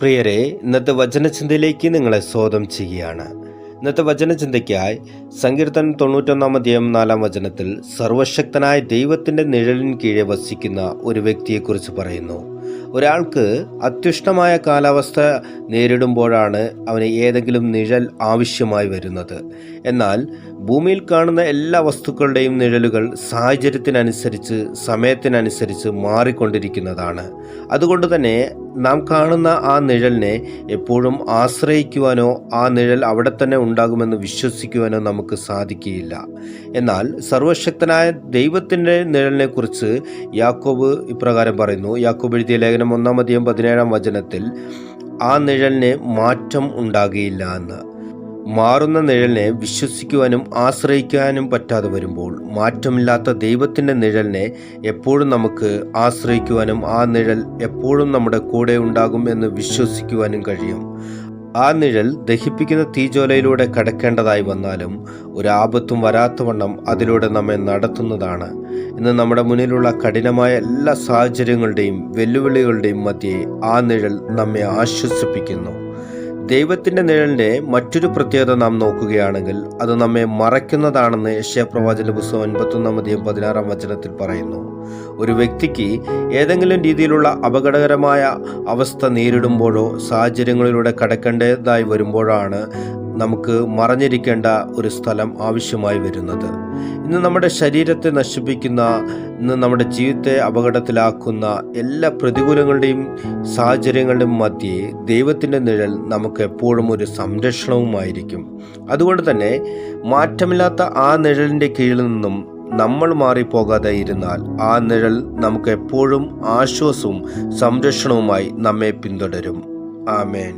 പ്രിയരെ, ഇന്നത്തെ വചനചിന്തയിലേക്ക് നിങ്ങളെ സ്വാഗതം ചെയ്യുകയാണ്. ഇന്നത്തെ വചനചിന്തയ്ക്കായി സങ്കീർത്തനം 91:4 സർവശക്തനായ ദൈവത്തിൻ്റെ നിഴലിൻ കീഴെ വസിക്കുന്ന ഒരു വ്യക്തിയെക്കുറിച്ച് പറയുന്നു. ഒരാൾക്ക് അത്യുഷ്ണമായ കാലാവസ്ഥ നേരിടുമ്പോഴാണ് അവന് ഏതെങ്കിലും നിഴൽ ആവശ്യമായി വരുന്നത്. എന്നാൽ ഭൂമിയിൽ കാണുന്ന എല്ലാ വസ്തുക്കളുടെയും നിഴലുകൾ സാഹചര്യത്തിനനുസരിച്ച് സമയത്തിനനുസരിച്ച് മാറിക്കൊണ്ടിരിക്കുന്നതാണ്. അതുകൊണ്ട് തന്നെ നാം കാണുന്ന ആ നിഴലിനെ എപ്പോഴും ആശ്രയിക്കുവാനോ ആ നിഴൽ അവിടെ തന്നെ ഉണ്ടാകുമെന്ന് വിശ്വസിക്കുവാനോ നമുക്ക് സാധിക്കുകയില്ല. എന്നാൽ സർവശക്തനായ ദൈവത്തിൻ്റെ നിഴലിനെക്കുറിച്ച് യാക്കോബ് ഇപ്രകാരം പറയുന്നു. യാക്കോബ് എഴുതിയ ലേഖനം 1:17 ആ നിഴലിന് മാറ്റം ഉണ്ടാകുകയില്ല എന്ന്. മാറുന്ന നിഴലിനെ വിശ്വസിക്കുവാനും ആശ്രയിക്കാനും പറ്റാതെ വരുമ്പോൾ മാറ്റമില്ലാത്ത ദൈവത്തിൻ്റെ നിഴലിനെ എപ്പോഴും നമുക്ക് ആശ്രയിക്കുവാനും ആ നിഴൽ എപ്പോഴും നമ്മുടെ കൂടെ ഉണ്ടാകും എന്ന് വിശ്വസിക്കുവാനും കഴിയും. ആ നിഴൽ ദഹിപ്പിക്കുന്ന തീജ്വാലയിലൂടെ കടക്കേണ്ടതായി വന്നാലും ഒരാപത്തും വരാത്തവണ്ണം അതിലൂടെ നമ്മെ നടത്തുന്നതാണ്. ഇന്ന് നമ്മുടെ മുന്നിലുള്ള കഠിനമായ എല്ലാ സാഹചര്യങ്ങളുടെയും വെല്ലുവിളികളുടെയും മധ്യേ ആ നിഴൽ നമ്മെ ആശ്വസിപ്പിക്കുന്നു. ദൈവത്തിൻ്റെ നിഴലിൻ്റെ മറ്റൊരു പ്രത്യേകത നാം നോക്കുകയാണെങ്കിൽ അത് നമ്മെ മറയ്ക്കുന്നതാണെന്ന് യെശയ്യാപ്രവാചകന്റെ പുസ്തകം 51:16 പറയുന്നു. ഒരു വ്യക്തിക്ക് ഏതെങ്കിലും രീതിയിലുള്ള അപകടകരമായ അവസ്ഥ നേരിടുമ്പോഴോ സാഹചര്യങ്ങളിലൂടെ കടക്കേണ്ടതായി വരുമ്പോഴാണ് നമുക്ക് മറഞ്ഞിരിക്കേണ്ട ഒരു സ്ഥലം ആവശ്യമായി വരുന്നത്. ഇന്ന് നമ്മുടെ ശരീരത്തെ നശിപ്പിക്കുന്ന, ഇന്ന് നമ്മുടെ ജീവിതത്തെ അപകടത്തിലാക്കുന്ന എല്ലാ പ്രതികൂലങ്ങളുടെയും സാഹചര്യങ്ങളുടെയും മധ്യേ ദൈവത്തിൻ്റെ നിഴൽ നമുക്ക് എപ്പോഴും ഒരു സംരക്ഷണവുമായിരിക്കും. അതുകൊണ്ട് തന്നെ മാറ്റമില്ലാത്ത ആ നിഴലിൻ്റെ കീഴിൽ നിന്നും നമ്മൾ മാറിപ്പോകാതെ ഇരുന്നാൽ ആ നിഴൽ നമുക്ക് എപ്പോഴും ആശ്വാസവും സംരക്ഷണവുമായി നമ്മെ പിന്തുടരും. ആമേൻ.